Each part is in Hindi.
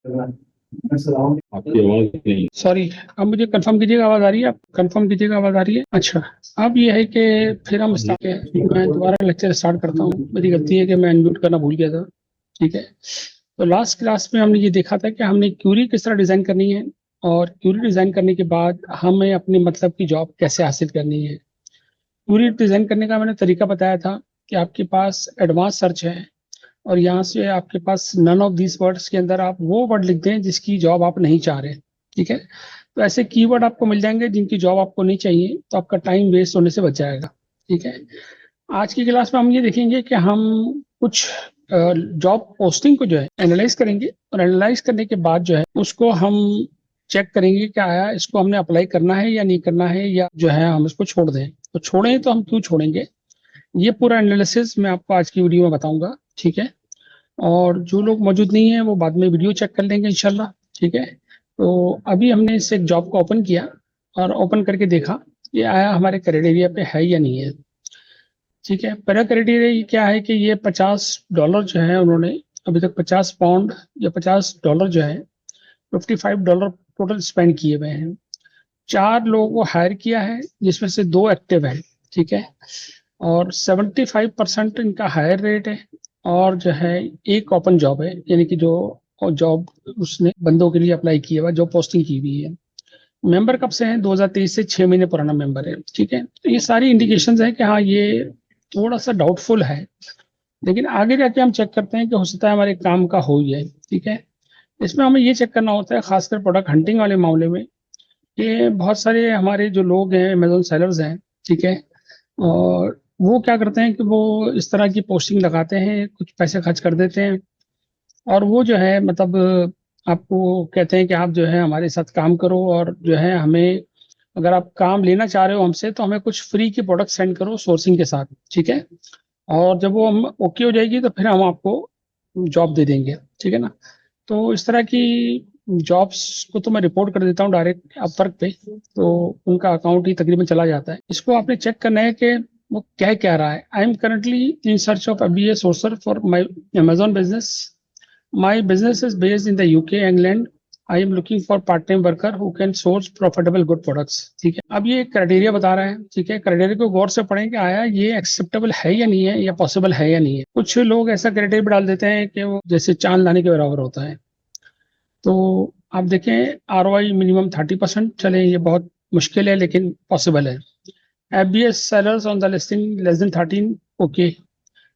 आपकी आवाज नहीं। सॉरी। अब मुझे कंफर्म कीजिएगा, आवाज आ रही है? आप कंफर्म कीजिएगा, आवाज आ रही है? अच्छा। अब ये है कि फिर हम स्टार्ट के मैं दोबारा लेक्चर स्टार्ट करता हूँ। मेरी गलती है कि मैं अनम्यूट करना भूल गया था। ठीक है। तो लास्ट क्लास में हमने ये देखा था कि हमने क्यूरी किस तरह डिजाइन करनी है, और क्यूरी डिजाइन करने के बाद हमें अपने मतलब की जॉब कैसे हासिल करनी है। क्यूरी डिजाइन करने का मैंने तरीका बताया था कि आपके पास एडवांस सर्च है, और यहाँ से आपके पास नन ऑफ दीज वर्ड्स के अंदर आप वो वर्ड लिख दें जिसकी जॉब आप नहीं चाह रहे। ठीक है। तो ऐसे कीवर्ड आपको मिल जाएंगे जिनकी जॉब आपको नहीं चाहिए, तो आपका टाइम वेस्ट होने से बच जाएगा। ठीक है। आज की क्लास में हम ये देखेंगे कि हम कुछ जॉब पोस्टिंग को जो है एनालाइज करेंगे, और एनालाइज करने के बाद जो है उसको हम चेक करेंगे कि आया इसको हमने अप्लाई करना है या नहीं करना है, या जो है हम इसको छोड़ दें। तो छोड़ें तो हम क्यों छोड़ेंगे, ये पूरा एनालिसिस मैं आपको आज की वीडियो में बताऊंगा। ठीक है। और जो लोग मौजूद नहीं है वो बाद में वीडियो चेक कर लेंगे इंशाल्लाह। ठीक है। तो अभी हमने इस एक जॉब को ओपन किया, और ओपन करके देखा ये आया हमारे क्राइटेरिया पे है या नहीं है। ठीक है। पहला क्राइटेरिया क्या है कि ये $50 जो है उन्होंने अभी तक 50 पाउंड या $50 जो है, $55 टोटल स्पेंड किए हुए हैं। 4 लोगों को हायर किया है जिसमें से 2 एक्टिव है। ठीक है। और 75% इनका हायर रेट है, और जो है एक ओपन जॉब है, यानी कि जो जॉब उसने बंदों के लिए अप्लाई किया हुआ, जो पोस्टिंग की हुई है। मेंबर कब से हैं? 2023 से 6 महीने पुराना मेंबर है। ठीक है। तो ये सारी इंडिकेशंस है कि हाँ ये थोड़ा सा डाउटफुल है, लेकिन आगे जाके हम चेक करते हैं कि हो सकता है हमारे काम का हो ही है। ठीक है। इसमें हमें ये चेक करना होता है, खासकर प्रोडक्ट हंटिंग वाले मामले में, कि बहुत सारे हमारे जो लोग हैं अमेजोन सेलर्स हैं। ठीक है। और वो क्या करते हैं कि वो इस तरह की पोस्टिंग लगाते हैं, कुछ पैसे खर्च कर देते हैं, और वो जो है मतलब आपको कहते हैं कि आप जो है हमारे साथ काम करो, और जो है हमें अगर आप काम लेना चाह रहे हो हमसे तो हमें कुछ फ्री की प्रोडक्ट सेंड करो सोर्सिंग के साथ। ठीक है। और जब वो हम ओके हो जाएगी तो फिर हम आपको जॉब दे देंगे। ठीक है ना। तो इस तरह की जॉब्स को तो मैं रिपोर्ट कर देता हूँ डायरेक्ट अपवर्क पे, तो उनका अकाउंट ही तकरीबन चला जाता है। इसको आपने चेक करना है कि वो क्या क्या रहा है। I am currently in search of FBA sorcerer for my Amazon business. My business is based in the UK, England. I am looking for part time worker who can source profitable good products. ठीक है। अब ये क्राइटेरिया बता रहा है। ठीक है। क्राइटेरिया को गौर से पढ़ें कि आया ये एक्सेप्टेबल है या नहीं है, या पॉसिबल है या नहीं है। कुछ लोग ऐसा क्राइटेरिया डाल देते हैं कि वो जैसे चांद लाने के बराबर होता है। तो आप देखें ROI मिनिमम 30%, चले ये बहुत मुश्किल है लेकिन पॉसिबल है। FBS sellers on the listing less than 13, okay.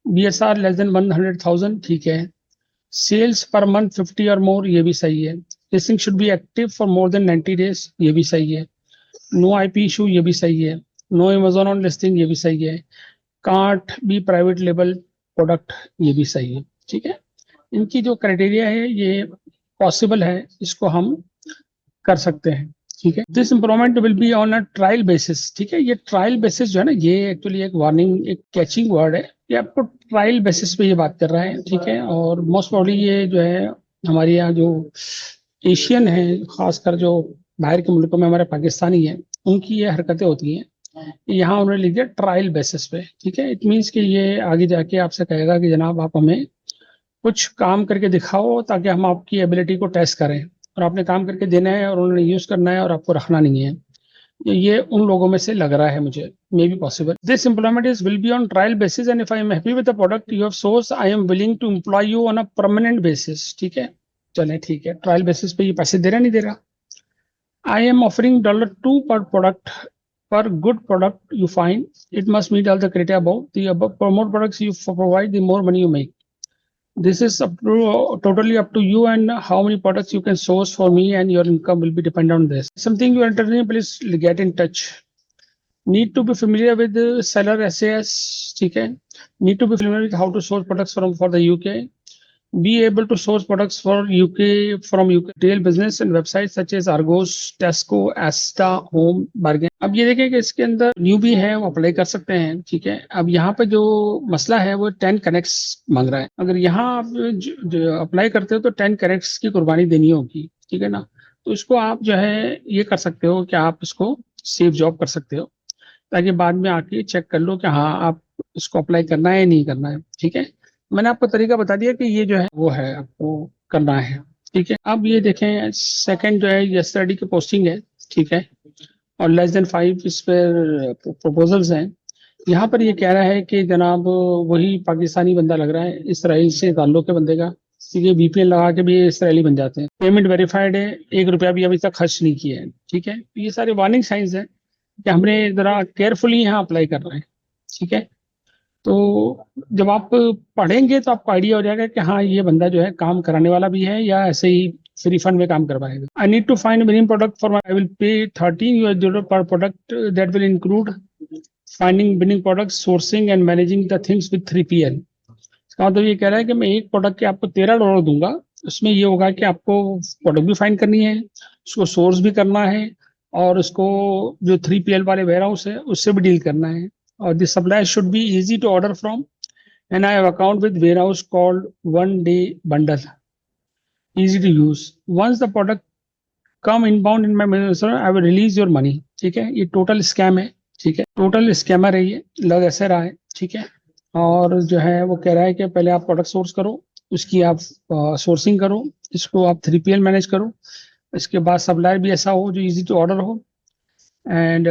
BSR less than 100,000, ठीक है। सेल्स पर मंथ 50 और मोर, ये भी सही है। Listing should be active for more than 90 days, ये भी सही है। नो IP इशू, ये भी सही है। नो अमेजोन ऑन लिस्टिंग, ये भी सही है। Can't be private label product, ये भी सही है। ठीक है। इनकी जो क्राइटेरिया है ये पॉसिबल है, इसको हम कर सकते हैं। ठीक है। This improvement will be on a trial basis. ठीक है। ये ट्रायल बेसिस जो है ना, ये एक्चुअली एक वार्निंग, एक कैचिंग वर्ड है। ये आपको ट्रायल बेसिस पे ये बात कर रहा है। ठीक है। और मोस्ट प्रॉब्ली ये जो है हमारे यहाँ जो एशियन है, खासकर जो बाहर के मुल्कों में हमारे पाकिस्तानी है, उनकी ये हरकतें होती हैं। यहाँ उन्होंने लिख दिया ट्रायल बेसिस पे। ठीक है। इट मीन्स कि ये आगे जाके आपसे कहेगा कि जनाब आप हमें कुछ काम करके दिखाओ ताकि हम आपकी एबिलिटी को टेस्ट करें, और आपने काम करके देना है और उन्होंने यूज करना है और आपको रखना नहीं है। ये उन लोगों में से लग रहा है मुझे, may be possible. This employment is will be on trial basis, and if I am happy with the product you have source I am willing to employ you on a permanent basis. ठीक है। चले ठीक है। ट्रायल बेसिस पे ये पैसे दे रहा नहीं दे रहा। आई एम ऑफरिंग $2 पर product per good product you find. It must meet all the criteria above. The above more products you provide, the more money you make. This is up to totally up to you, and how many products you can source for me, and your income will be dependent on this. Something you are interested in, please get in touch. Need to be familiar with the seller SAS. ठीक है। Need to be familiar with how to source products from for the UK. Be able to source products for UK from UK retail business and websites such as Argos, Tesco, Asta, Home, Bargain. अब ये देखें कि इसके अंदर न्यू भी है, वो अप्लाई कर सकते हैं। ठीक है। अब यहाँ पे जो मसला है वो 10 कनेक्ट्स मांग रहा है। अगर यहाँ आप जो अप्लाई करते हो तो 10 कनेक्ट्स की कुर्बानी देनी होगी। ठीक है ना। तो इसको आप जो है ये कर सकते हो कि आप इसको सेव जॉब कर सकते हो, ताकि बाद में आके चेक कर लो कि हाँ आप इसको अप्लाई करना है या नहीं करना है। ठीक है। मैंने आपको तरीका बता दिया कि ये जो है वो है आपको करना है। ठीक है। अब ये देखें सेकंड जो है यस्टरडे की पोस्टिंग है, ठीक है, और लेस देन 5 इस पर प्रपोजल्स हैं। यहाँ पर ये कह रहा है कि जनाब वही पाकिस्तानी बंदा लग रहा है, इसराइल से ताल्लुक के बंदे का, क्योंकि VPN लगा के भी ये इसराइली बन जाते हैं। पेमेंट वेरीफाइड है, 1 रुपया भी अभी तक खर्च नहीं किया है, ठीक है। ये सारे वार्निंग साइंस हैं कि हमने जरा केयरफुली यहाँ अप्लाई कर रहे हैं, ठीक है। तो जब आप पढ़ेंगे तो आपको आइडिया हो जाएगा कि हाँ ये बंदा जो है काम कराने वाला भी है या ऐसे ही फ्री फंड में काम करवाएगा। I need to find winning product for I will pay $13 पर product that will include finding winning product, sourcing and managing the things with 3PL। इसका मतलब ये कह रहा है कि मैं एक प्रोडक्ट के आपको $13 दूंगा, उसमें ये होगा कि आपको प्रोडक्ट भी फाइंड करनी है, उसको सोर्स भी करना है, और उसको जो 3PL वाले वेयर हाउस है उससे भी डील करना है। और this supply should be easy to order from and I have account with warehouse called One Day Bundle, easy to use. Once the product come inbound in my mail, I will release your money। ठीक है, ये टोटल स्कैम है, ठीक है, टोटल स्कैमर है, ये लग ऐसे रहा है, ठीक है। और जो है वो कह रहा है कि पहले आप प्रोडक्ट सोर्स करो, उसकी आप सोर्सिंग करो, इसको आप 3PL मैनेज करो, इसके बाद सप्लायर भी ऐसा हो जो इजी टू ऑर्डर हो, एंड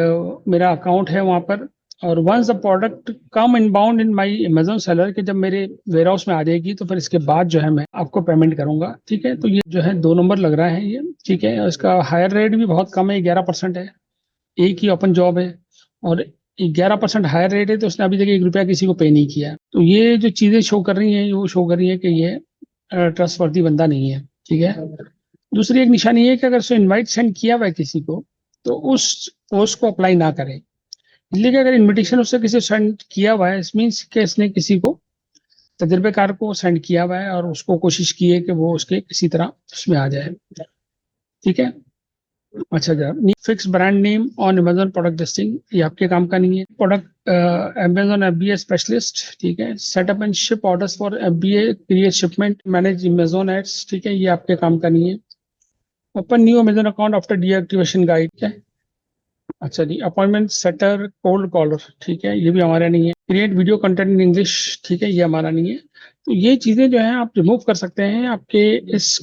मेरा अकाउंट है वहाँ पर। और once the product come inbound in my Amazon seller, के जब मेरे वेयर हाउस में आ जाएगी तो फिर इसके बाद जो है मैं आपको पेमेंट करूंगा, ठीक है। तो ये जो है 2 नंबर लग रहा है ये, ठीक है। और इसका हायर रेट भी बहुत कम है, 11% है, एक ही ओपन जॉब है और 11% हायर रेट है, तो उसने अभी तक 1 रुपया किसी को पे नहीं किया। तो ये जो चीजें शो कर रही हैं वो शो कर रही है कि ये ट्रस्टवर्दी बंदा नहीं है, ठीक है। दूसरी एक निशानी है कि अगर उसने इनवाइट सेंड किया हुआ है किसी को तो उस पोस्ट को अप्लाई ना करें। लेकिन अगर इनविटेशन उससे किसी सेंड किया हुआ है, मीन्स कि इसने किसी को तजर्बेकार को सेंड किया हुआ है और उसको कोशिश की है कि वो उसके किसी तरह उसमें आ जाए, ठीक है। अच्छा जरा fix brand name on Amazon product listing, ये आपके काम का नहीं है। प्रोडक्ट अमेजोन FBA स्पेशलिस्ट, ठीक है। Setup and ship orders for FBA, create shipment, manage Amazon ads, ठीक है, ये आपके काम का नहीं है। Open new Amazon account after deactivation guide, क्या है। अच्छा जी, अपॉइंटमेंट सेटर कोल्ड कॉलर, ठीक है, ये भी हमारा नहीं है। Create video content in English, ठीक है, ये हमारा नहीं है। तो ये चीजें जो है आप रिमूव कर सकते हैं आपके इस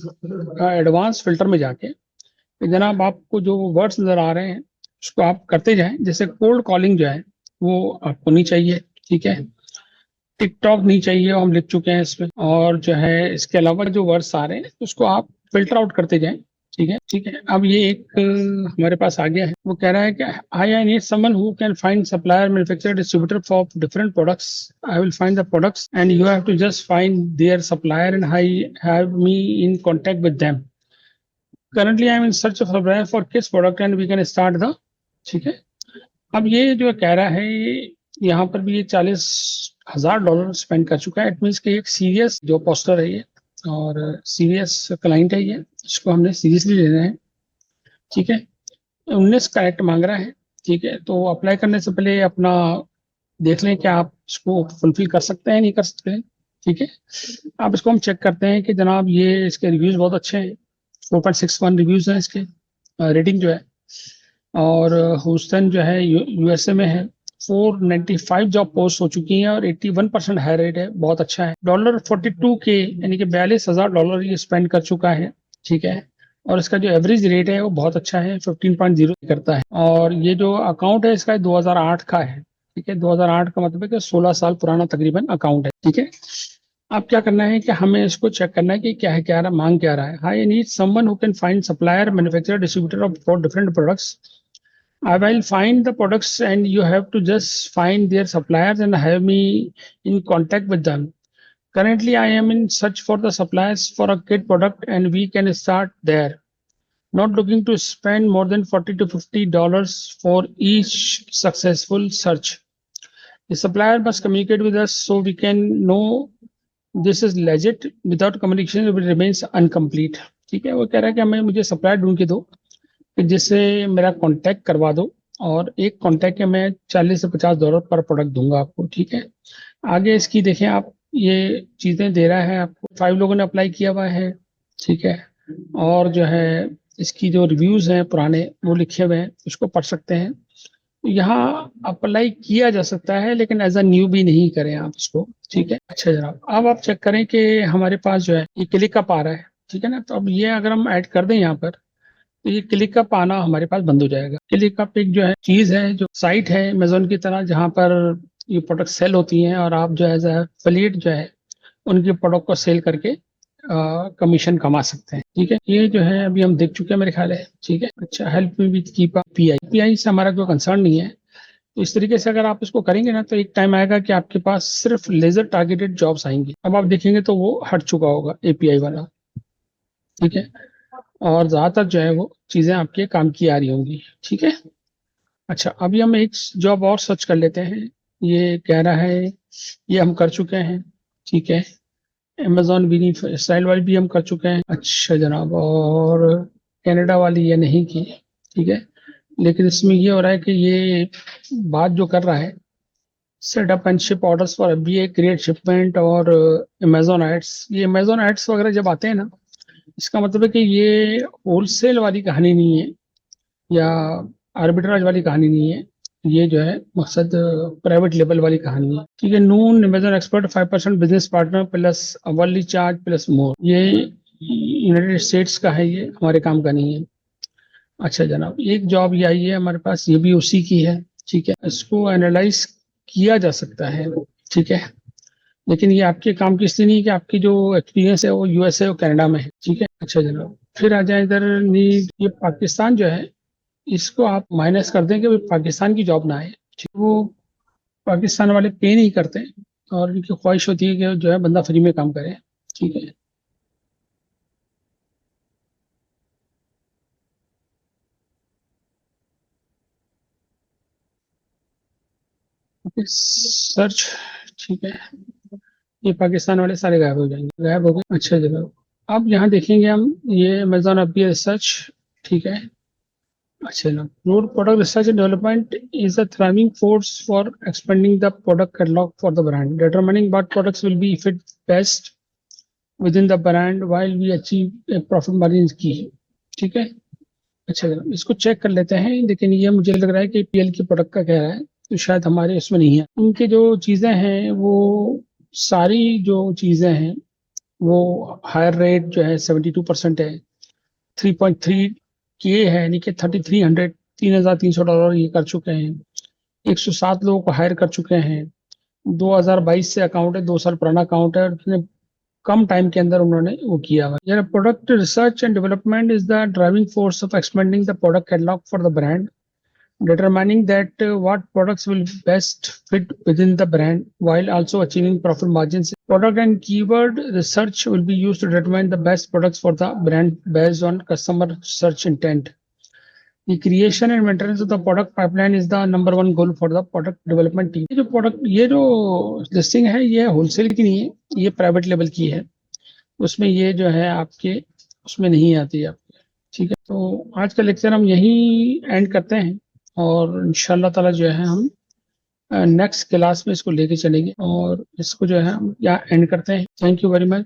एडवांस फिल्टर में जाके। तो जनाब आपको जो वर्ड्स नजर आ रहे हैं उसको आप करते जाएं, जैसे कोल्ड कॉलिंग जो है वो आपको नहीं चाहिए, ठीक है। टिकटॉक नहीं चाहिए, हम लिख चुके हैं इसमें। और जो है इसके अलावा जो वर्ड्स आ रहे हैं उसको आप फिल्टर आउट करते जाएं, ठीक है, ठीक है। अब ये एक हमारे पास आ गया है, वो कह रहा है कि I need someone who can find supplier, manufacturer, distributor for different products. I will find the products and you have to just find their supplier and I have me in contact with them. Currently I am in search of supplier for किस product and we can start the, ठीक है। अब ये जो कह रहा है यहाँ पर भी ये $40,000 स्पेंड कर चुका है। इट मीन्स कि एक सीरियस जो पोस्टर है ये और सीरियस क्लाइंट है ये, इसको हमने सीरियसली लेना है, ठीक है। 19 करेक्ट मांग रहा है, ठीक है। तो अप्लाई करने से पहले अपना देख लें कि आप इसको फुलफिल कर सकते हैं नहीं कर सकते हैं, ठीक है। आप इसको हम चेक करते हैं कि जनाब ये इसके रिव्यूज बहुत अच्छे हैं, 4.61 रिव्यूज हैं इसके, रेटिंग जो है। और ह्यूस्टन जो है USA में है, 495 जॉब पोस्ट हो चुकी हैं और 81% हाई रेट है, बहुत अच्छा है। $42K यानी कि $42,000 ये स्पेंड कर चुका है, ठीक है। और इसका जो एवरेज रेट है वो बहुत अच्छा है, 15.0 करता है। और ये जो अकाउंट है इसका 2008 का है, ठीक है। 2008 का मतलब है कि 16 साल पुराना तकरीबन अकाउंट है, ठीक है। अब क्या करना है कि हमें इसको चेक करना है कि क्या है, क्या रहा, मांग क्या रहा है। आई need someone who can find supplier, manufacturer, distributor of for different products. I will find the products and you have to just find their suppliers and have me in contact with them. Currently, I am in search for the suppliers for a kit product and we can start there. Not looking to spend more than $40 to $50 for each successful search. The supplier must communicate with us so we can know this is legit. Without communication, it remains incomplete. ठीक है, वो कह रहा है कि हमें मुझे सप्लायर ढूंढ के दो जिससे मेरा कांटेक्ट करवा दो, और एक कांटेक्ट के मैं $40 से $50 पर प्रोडक्ट दूंगा आपको, ठीक है। आगे इसकी देखें आप, ये चीजें दे रहा है आपको। 5 लोगों ने अप्लाई किया हुआ है, ठीक है। और जो है इसकी जो रिव्यूज हैं पुराने वो लिखे हुए हैं, उसको पढ़ सकते हैं। यहाँ अप्लाई किया जा सकता है लेकिन एज अ न्यू भी नहीं करें आप इसको, ठीक है। अच्छा जनाब, अब आप चेक करें कि हमारे पास जो है ये क्लिक अप आ रहा है, ठीक है ना। तो अब ये अगर हम ऐड कर दें यहाँ पर, तो ये क्लिकअप आना हमारे पास बंद हो जाएगा। क्लिकअप एक जो है चीज है, जो साइट है अमेज़न की तरह, जहाँ पर ये प्रोडक्ट सेल होती हैं और आप जो है एफिलिएट जो है उनके प्रोडक्ट को सेल करके कमीशन कमा सकते हैं। ठीक है, ये जो है अभी हम देख चुके हैं मेरे ख्याल है। ठीक है, अच्छा, help me with keep pi से हमारा कोई कंसर्न नहीं है। तो इस तरीके से अगर आप इसको करेंगे ना, तो एक टाइम आएगा कि आपके पास सिर्फ लेजर टारगेटेड जॉब्स आएंगी। अब आप देखेंगे तो वो हट चुका होगा एपीआई वाला। ठीक है, और ज्यादातर जो है वो चीजें आपके काम की आ रही होंगी। ठीक है, अच्छा, अभी हम एक जॉब और सर्च कर लेते हैं। ये कह रहा है, ये हम कर चुके हैं। ठीक है, अमेजॉन विनी स्टाइल वाली भी हम कर चुके हैं। अच्छा जनाब, और कनाडा वाली ये नहीं की। ठीक है, लेकिन इसमें ये हो रहा है कि ये बात जो कर रहा है, set up and ship orders for FBA, create shipment और अमेजॉन एड्स। ये अमेजॉन एड्स वगैरह जब आते हैं ना, इसका मतलब है कि ये होलसेल वाली कहानी नहीं है या आर्बिट्राज वाली कहानी नहीं है। ये जो है मकसद प्राइवेट लेवल वाली कहानी है। ठीक है, नून Amazon expert 5% business partner plus hourly charge plus more. ये यूनाइटेड स्टेट्स का है, ये हमारे काम का नहीं है। अच्छा जनाब, एक जॉब ये आई है हमारे पास, ये भी उसी की है। ठीक है, इसको एनालाइज किया जा सकता है। ठीक है, लेकिन ये आपके काम की इसलिए नहीं कि आपकी जो एक्सपीरियंस है वो यूएसए और कनाडा में है। ठीक है, अच्छा जनाब, फिर आ जाए इधर नीड। ये पाकिस्तान जो है, इसको आप माइनस कर दें कि भाई पाकिस्तान की जॉब ना है। ठीक, वो पाकिस्तान वाले पे नहीं करते और इनकी ख्वाहिश होती है कि जो है बंदा फ्री में काम करे। ठीक है, सर्च। ठीक है, ये पाकिस्तान वाले सारे गायब हो जाएंगे, गायब हो गए। अच्छा जनाब, अब यहाँ देखेंगे हम, ये अमेजॉन अभी रिसर्च। ठीक है, अच्छा ना, Node product research and development is a thriving force for expanding the product catalog for the brand, determining what products will be fit best within the brand while we achieve a profit margin की। ठीक है, अच्छा जनाब, इसको चेक कर लेते हैं। लेकिन ये मुझे लग रहा है कि पीएल की प्रोडक्ट का कह रहा है, तो शायद हमारे इसमें नहीं है। उनके जो चीज़ें हैं वो सारी जो चीज़ें हैं वो हायर रेट जो है 72% है, 3.3 के है, यानी कि 3300 $3,300 ये कर चुके हैं। 107 लोगों को हायर कर चुके हैं। 2022 से अकाउंट है, 2 साल पुराना अकाउंट है, और इतने कम टाइम के अंदर उन्होंने वो किया हुआ। यार, product research and development is the driving force of expanding the product catalogue for the brand, determining that what products will best fit within the brand while also achieving profit margins. Product and keyword research will be used to determine the best products for the brand based on customer search intent. The creation and maintenance of the product pipeline is the number one goal for the product development team. ये जो लिस्टिंग है, ये होलसेल की नहीं है, ये प्राइवेट लेवल की है। उसमें ये जो है आपके उसमें नहीं आती है आपके। ठीक है, तो आज का लेक्चर हम यहीं एंड करते हैं, और इंशाल्लाह ताला जो है हम नेक्स्ट क्लास में इसको लेके चलेंगे, और इसको जो है हम यहाँ एंड करते हैं। Thank you very much.